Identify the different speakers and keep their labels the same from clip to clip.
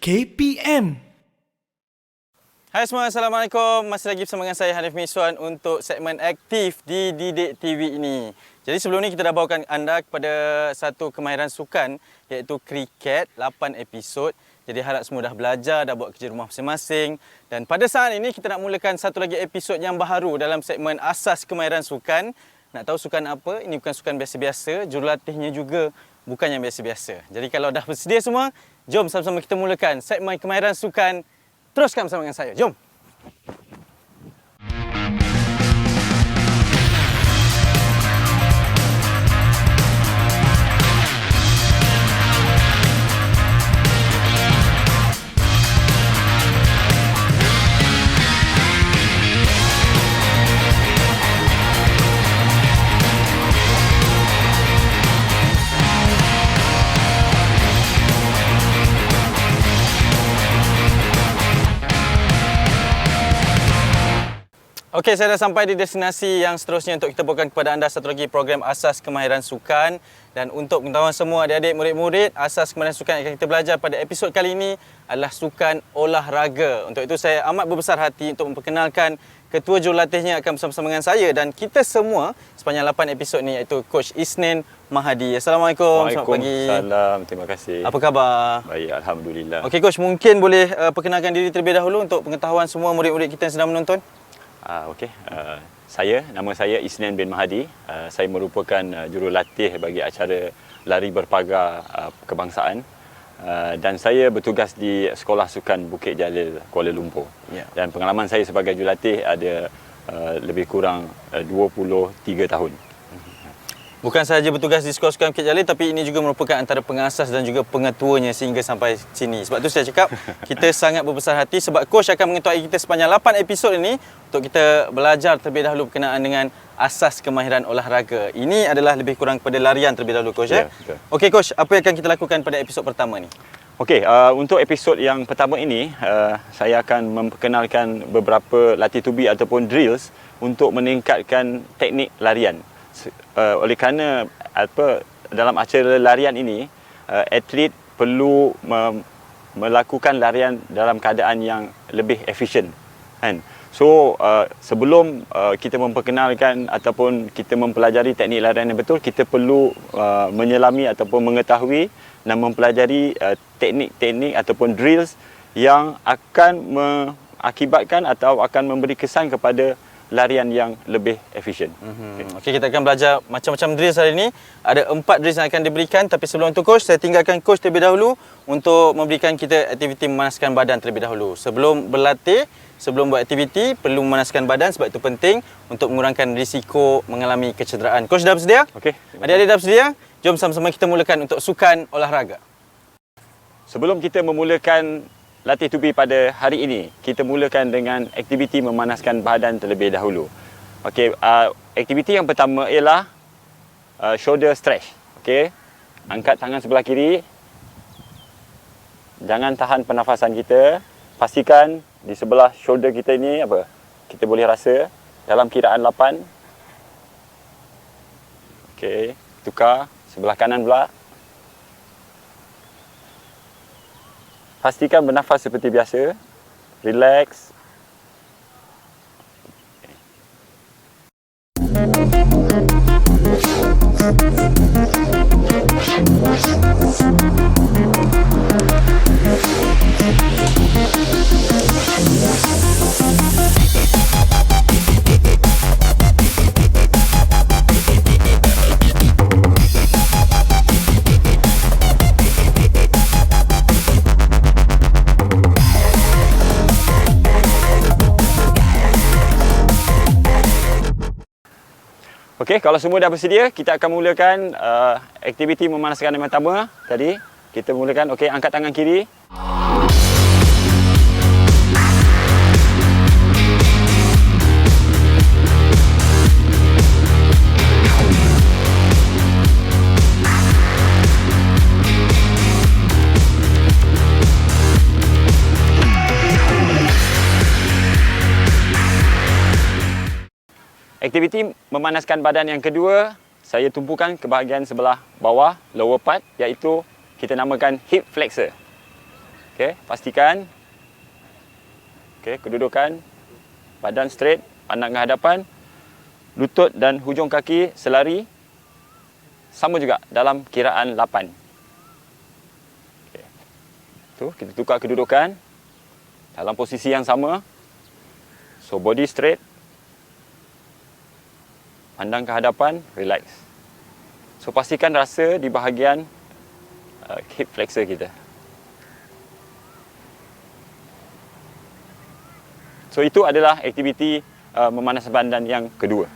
Speaker 1: KPM.
Speaker 2: Hai semua, Assalamualaikum. Masih lagi bersama dengan saya Hanif Miswan untuk segmen aktif di Didik TV ini. Jadi sebelum ni kita dah bawakan anda kepada satu kemahiran sukan iaitu kriket, 8 episod. Jadi harap semua dah belajar, dah buat kerja rumah masing-masing. Dan pada saat ini kita nak mulakan satu lagi episod yang baharu dalam segmen asas kemahiran sukan. Nak tahu sukan apa? Ini bukan sukan biasa-biasa, jurulatihnya juga bukan yang biasa-biasa. Jadi kalau dah bersedia semua, jom sama-sama kita mulakan segmen kemahiran sukan. Teruskan bersama dengan saya. Jom. Okey, saya dah sampai di destinasi yang seterusnya untuk kita bawakan kepada anda satu lagi program Asas Kemahiran Sukan. Dan untuk pengetahuan semua adik-adik murid-murid, Asas Kemahiran Sukan yang akan kita belajar pada episod kali ini adalah sukan olahraga. Untuk itu saya amat berbesar hati untuk memperkenalkan ketua jurulatihnya akan bersama-sama dengan saya dan kita semua sepanjang 8 episod ni iaitu Coach Isnin Mahadi. Assalamualaikum.
Speaker 3: Selamat pagi. Waalaikumsalam. Terima kasih.
Speaker 2: Apa khabar?
Speaker 3: Baik, alhamdulillah.
Speaker 2: Okey Coach, mungkin boleh perkenalkan diri terlebih dahulu untuk pengetahuan semua murid-murid kita yang sedang menonton.
Speaker 3: Okey, nama saya Isnin bin Mahadi. Saya merupakan jurulatih bagi acara lari berpagar kebangsaan. Dan saya bertugas di Sekolah Sukan Bukit Jalil, Kuala Lumpur. Yeah. Dan pengalaman saya sebagai jurulatih ada lebih kurang 23 tahun.
Speaker 2: Bukan sahaja bertugas di Sekolah Sukan Bukit Jalil, tapi ini juga merupakan antara pengasas dan juga pengetuanya sehingga sampai sini. Sebab tu saya cakap, kita sangat berbesar hati sebab Coach akan mengetuai kita sepanjang 8 episod ini untuk kita belajar terlebih dahulu berkenaan dengan asas kemahiran olahraga. Ini adalah lebih kurang kepada larian terlebih dahulu, Coach.
Speaker 3: Ya, betul.
Speaker 2: Okey, Coach, apa yang akan kita lakukan pada episod pertama ni?
Speaker 3: Okey, untuk episod yang pertama ini, saya akan memperkenalkan beberapa latih tubi ataupun drills untuk meningkatkan teknik larian. Oleh kerana dalam acara larian ini, atlet perlu melakukan larian dalam keadaan yang lebih efisien, kan? So sebelum kita memperkenalkan ataupun kita mempelajari teknik larian yang betul, kita perlu menyelami ataupun mengetahui dan mempelajari teknik-teknik ataupun drills yang akan mengakibatkan atau akan memberi kesan kepada larian yang lebih efisien.
Speaker 2: Okey, kita akan belajar macam-macam drills hari ini. Ada 4 drills yang akan diberikan, tapi sebelum itu Coach, saya tinggalkan Coach terlebih dahulu untuk memberikan kita aktiviti memanaskan badan terlebih dahulu. Sebelum berlatih, sebelum buat aktiviti, perlu memanaskan badan sebab itu penting untuk mengurangkan risiko mengalami kecederaan. Coach dah bersedia?
Speaker 3: Okey.
Speaker 2: Adik-adik dah bersedia? Jom sama-sama kita mulakan untuk sukan olahraga.
Speaker 3: Sebelum kita memulakan latih tubi pada hari ini, kita mulakan dengan aktiviti memanaskan badan terlebih dahulu. Okey, aktiviti yang pertama ialah shoulder stretch. Okey, angkat tangan sebelah kiri. Jangan tahan pernafasan kita. Pastikan di sebelah shoulder kita ini kita boleh rasa dalam kiraan 8. Okey, tukar sebelah kanan pula. Pastikan bernafas seperti biasa. Relax. Okey, kalau semua dah bersedia, kita akan mulakan aktiviti memanaskan yang pertama tadi. Kita mulakan, okey, angkat tangan kiri. Aktiviti memanaskan badan yang kedua, saya tumpukan ke bahagian sebelah bawah, lower part, iaitu kita namakan hip flexor. Okey, pastikan. Okey, kedudukan. Badan straight, pandang ke hadapan. Lutut dan hujung kaki selari. Sama juga dalam kiraan 8. Okey. Tu, kita tukar kedudukan. Dalam posisi yang sama. So, body straight. Pandang ke hadapan, relax. So, pastikan rasa di bahagian hip flexor kita. So, itu adalah aktiviti memanaskan badan yang kedua.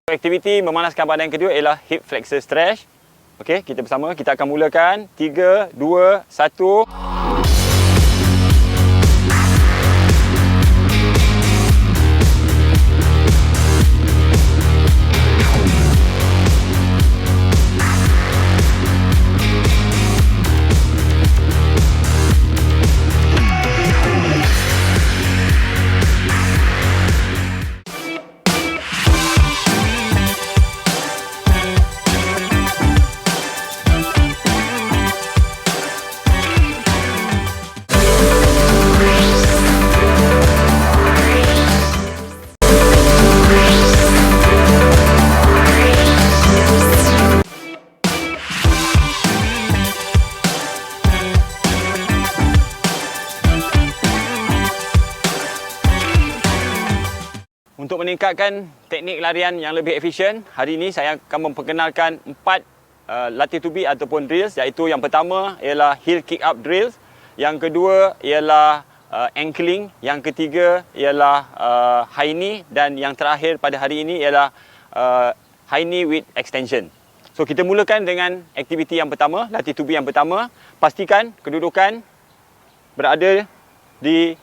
Speaker 3: Aktiviti memanaskan badan yang kedua ialah hip flexor stretch. Okey, kita bersama. Kita akan mulakan. 3, 2, 1. Untuk meningkatkan teknik larian yang lebih efisien, hari ini saya akan memperkenalkan 4 latih tubi ataupun drills, iaitu yang pertama ialah heel kick up drills, yang kedua ialah ankling, yang ketiga ialah high knee, dan yang terakhir pada hari ini ialah high knee with extension. So, kita mulakan dengan aktiviti yang pertama, latih tubi yang pertama. Pastikan kedudukan berada di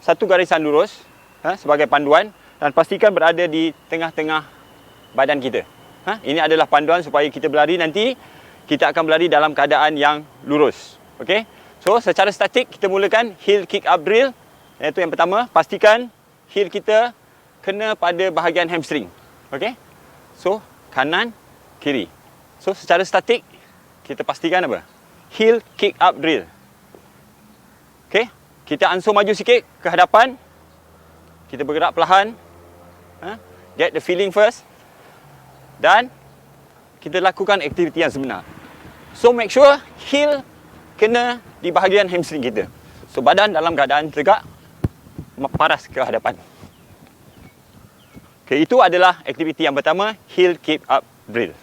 Speaker 3: satu garisan lurus sebagai panduan. Dan pastikan berada di tengah-tengah badan kita. Ini adalah panduan supaya kita berlari nanti, kita akan berlari dalam keadaan yang lurus. Okey? So, secara statik kita mulakan heel kick up drill. Iaitu yang pertama, pastikan heel kita kena pada bahagian hamstring. Okey? So, kanan, kiri. So, secara statik kita pastikan apa? Heel kick up drill. Okey? Kita ansur maju sikit ke hadapan. Kita bergerak perlahan. Get the feeling first. Dan kita lakukan aktiviti yang sebenar. So, make sure heel kena di bahagian hamstring kita. So, badan dalam keadaan tegak, paras ke hadapan. Okay, itu adalah aktiviti yang pertama, heel kick up drill.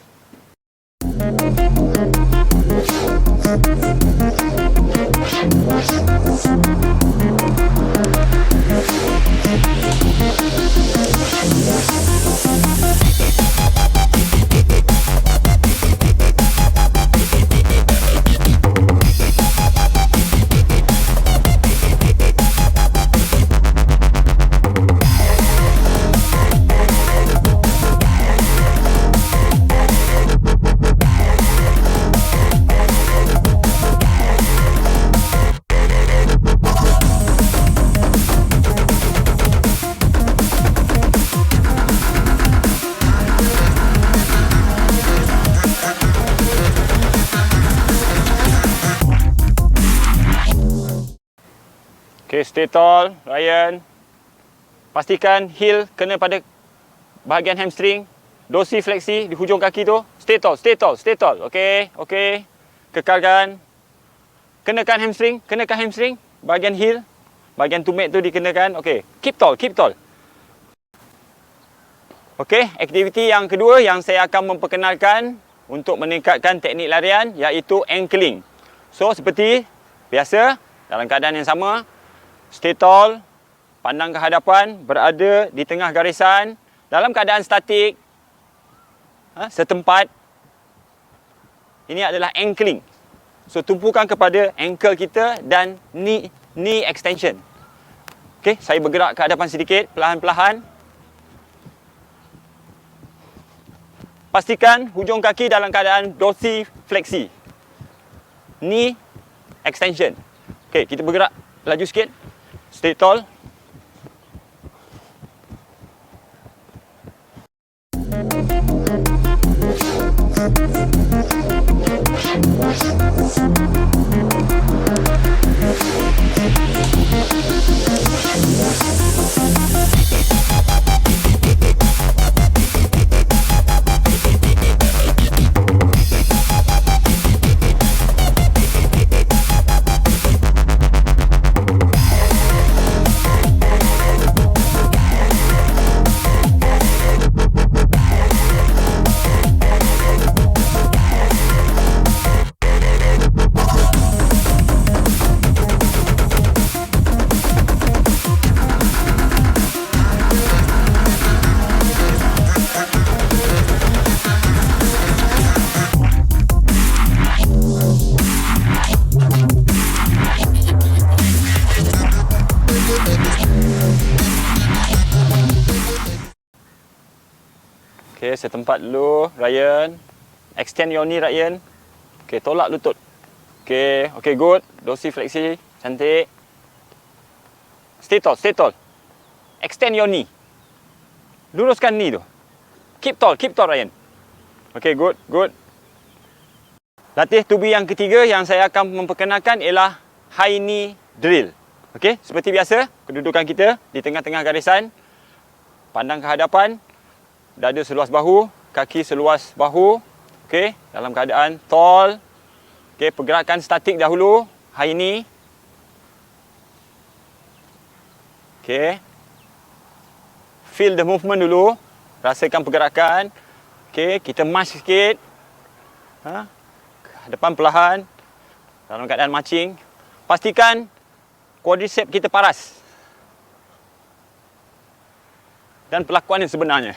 Speaker 3: Okay, stay tall, Ryan. Pastikan heel kena pada bahagian hamstring. Dorsi fleksi di hujung kaki tu. Stay tall, stay tall, stay tall. Okay, okay. Kekalkan. Kenakan hamstring. Bahagian heel. Bahagian tumit tu dikenakan. Okay, keep tall, keep tall. Okay, aktiviti yang kedua yang saya akan memperkenalkan untuk meningkatkan teknik larian iaitu ankling. So, seperti biasa, dalam keadaan yang sama, stay tall, pandang ke hadapan, berada di tengah garisan, dalam keadaan statik, setempat. Ini adalah ankling. So tumpukan kepada ankle kita dan knee extension. Okey, saya bergerak ke hadapan sedikit, perlahan-perlahan. Pastikan hujung kaki dalam keadaan dorsifleksi. Knee extension. Okey, kita bergerak laju sikit. Stay tall. Okey, setempat dulu, Ryan. Extend your knee, Ryan. Okey, tolak lutut. Okey, okey, good. Dorsifleksi, cantik. Stay tall, stay tall. Extend your knee. Luruskan knee tu. Keep tall, Ryan. Okey, good, good. Latih tubi yang ketiga yang saya akan memperkenalkan ialah high knee drill. Okey, seperti biasa, kedudukan kita di tengah-tengah garisan. Pandang ke hadapan. Dada seluas bahu, kaki seluas bahu. Okey, dalam keadaan tall. Okey, pergerakan statik dahulu, high knee. Okey. Feel the movement dulu. Rasakan pergerakan. Okey, kita march sikit. Ke hadapan perlahan. Dalam keadaan marching. Pastikan quadricep kita paras. Dan perlakuan yang sebenarnya.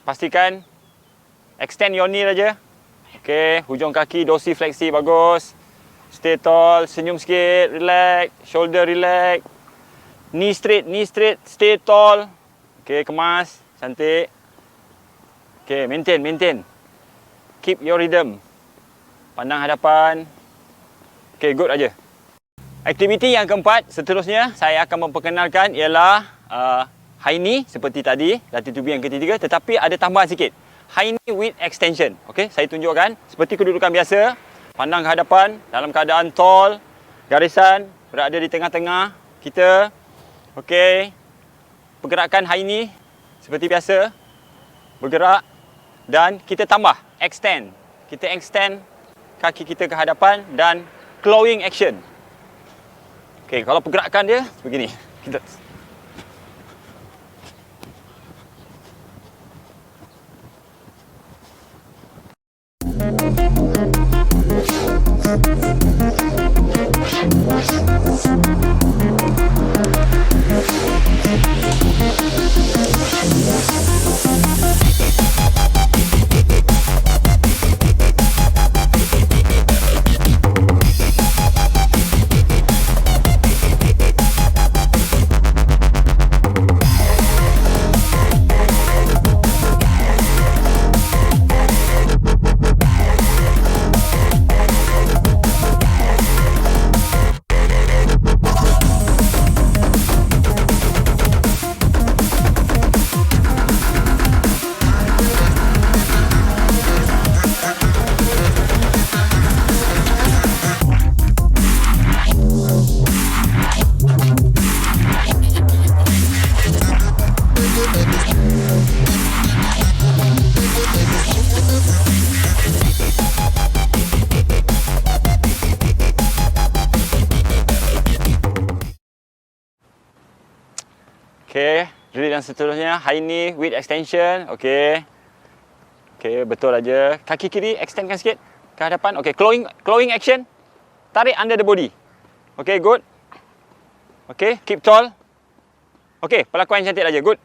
Speaker 3: Pastikan extend your knee saja. Okey, hujung kaki dorsifleksi bagus. Stay tall, senyum sikit, relax, shoulder relax. Knee straight, stay tall. Okey, kemas, cantik. Okey, maintain. Keep your rhythm. Pandang hadapan. Okey, good aja. Aktiviti yang keempat seterusnya saya akan memperkenalkan ialah high knee seperti tadi, latih tubi yang ketiga, tetapi ada tambahan sikit. High knee with extension. Okey, saya tunjukkan seperti kedudukan biasa. Pandang ke hadapan dalam keadaan tall, garisan berada di tengah-tengah kita. Okey. Pergerakan high knee seperti biasa. Bergerak dan kita tambah extend. Kita extend kaki kita ke hadapan dan clawing action. Okey, kalau pergerakan dia begini. Kita Okey, drill yang seterusnya, high knee with extension. Okey. Okey, betul aja. Kaki kiri extendkan sikit ke hadapan. Okey, clawing action. Tarik under the body. Okey, good. Okey, keep tall. Okey, perlakuan yang cantik aja. Good.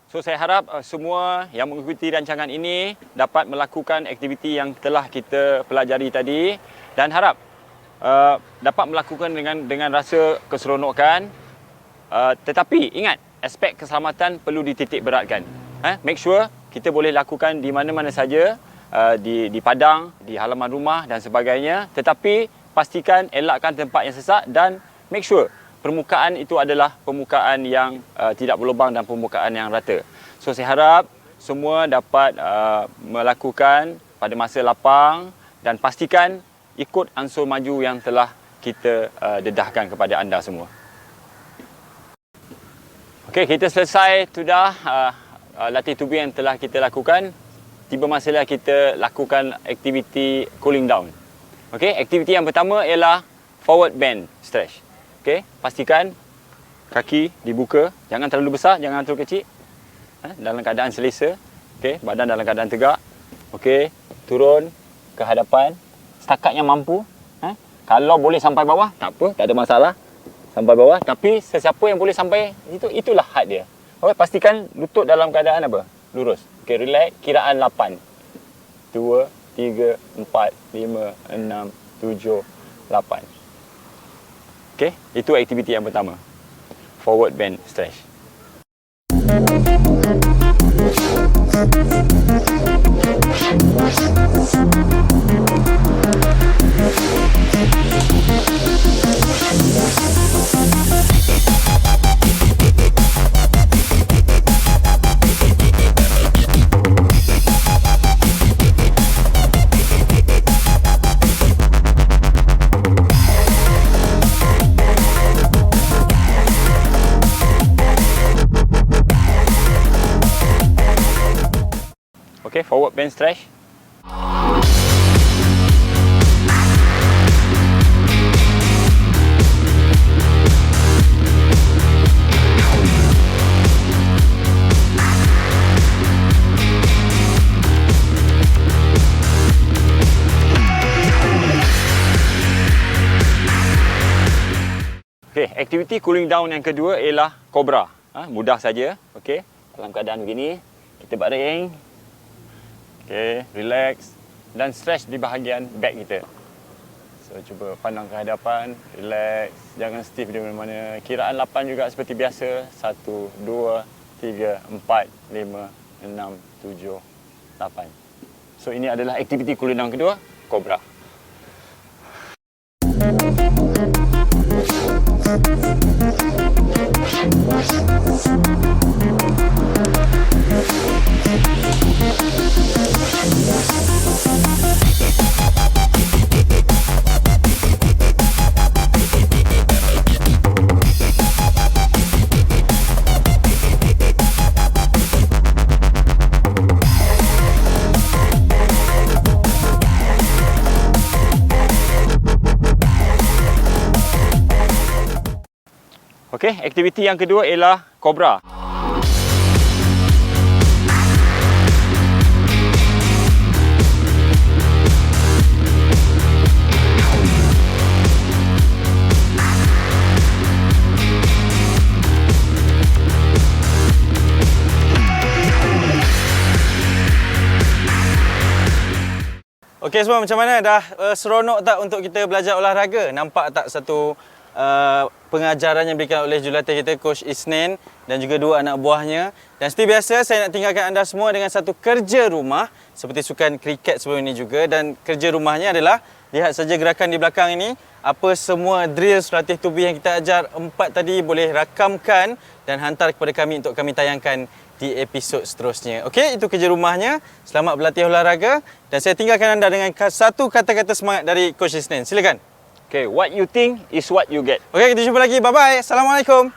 Speaker 3: So saya harap semua yang mengikuti rancangan ini dapat melakukan aktiviti yang telah kita pelajari tadi dan harap dapat melakukan dengan rasa keseronokan. Tetapi ingat, aspek keselamatan perlu dititik beratkan. Make sure kita boleh lakukan di mana-mana saja, di padang, di halaman rumah dan sebagainya. Tetapi pastikan elakkan tempat yang sesak dan make sure permukaan itu adalah permukaan yang tidak berlubang dan permukaan yang rata. So saya harap semua dapat melakukan pada masa lapang dan pastikan ikut ansur maju yang telah kita dedahkan kepada anda semua. Okey, kita selesai sudah latih tubuh yang telah kita lakukan. Tiba masalah kita lakukan aktiviti cooling down. Okey, aktiviti yang pertama ialah forward bend stretch. Okey, pastikan kaki dibuka, jangan terlalu besar, jangan terlalu kecil. Dalam keadaan selesa. Okey, badan dalam keadaan tegak. Okey, turun ke hadapan setakat yang mampu. Kalau boleh sampai bawah, tak apa, tak ada masalah. Sampai bawah, tapi sesiapa yang boleh sampai itulah had dia. Okey, pastikan lutut dalam keadaan apa? Lurus. Okey, relax, kiraan 8. 2, 3, 4, 5, 6, 7, 8. Okey, itu aktiviti yang pertama. Forward bend stretch. Okey, forward bend stretch. Okey, aktiviti cooling down yang kedua ialah cobra. Mudah saja. Okey, dalam keadaan begini, kita baring. Okey, relax dan stretch di bahagian back kita. So cuba pandang ke hadapan, relax, jangan stiff di mana-mana. Kiraan 8 juga seperti biasa. 1, 2, 3, 4, 5, 6, 7, 8. So ini adalah aktiviti cooling down kedua, cobra. Okey, aktiviti yang kedua ialah cobra.
Speaker 2: Okey semua, macam mana? Dah seronok tak untuk kita belajar olahraga? Nampak tak satu pengajaran yang diberikan oleh jurulatih kita, Coach Isnin dan juga dua anak buahnya. Dan seperti biasa, saya nak tinggalkan anda semua dengan satu kerja rumah seperti sukan kriket sebelum ini juga. Dan kerja rumahnya adalah, lihat saja gerakan di belakang ini. Apa semua drills latih tubuh yang kita ajar 4 tadi boleh rakamkan dan hantar kepada kami untuk kami tayangkan di episod seterusnya. Okey, itu kerja rumahnya. Selamat berlatih olahraga dan saya tinggalkan anda dengan satu kata-kata semangat dari Coach Isnin. Silakan.
Speaker 3: Okay, what you think is what you get.
Speaker 2: Okey, kita jumpa lagi. Bye-bye. Assalamualaikum.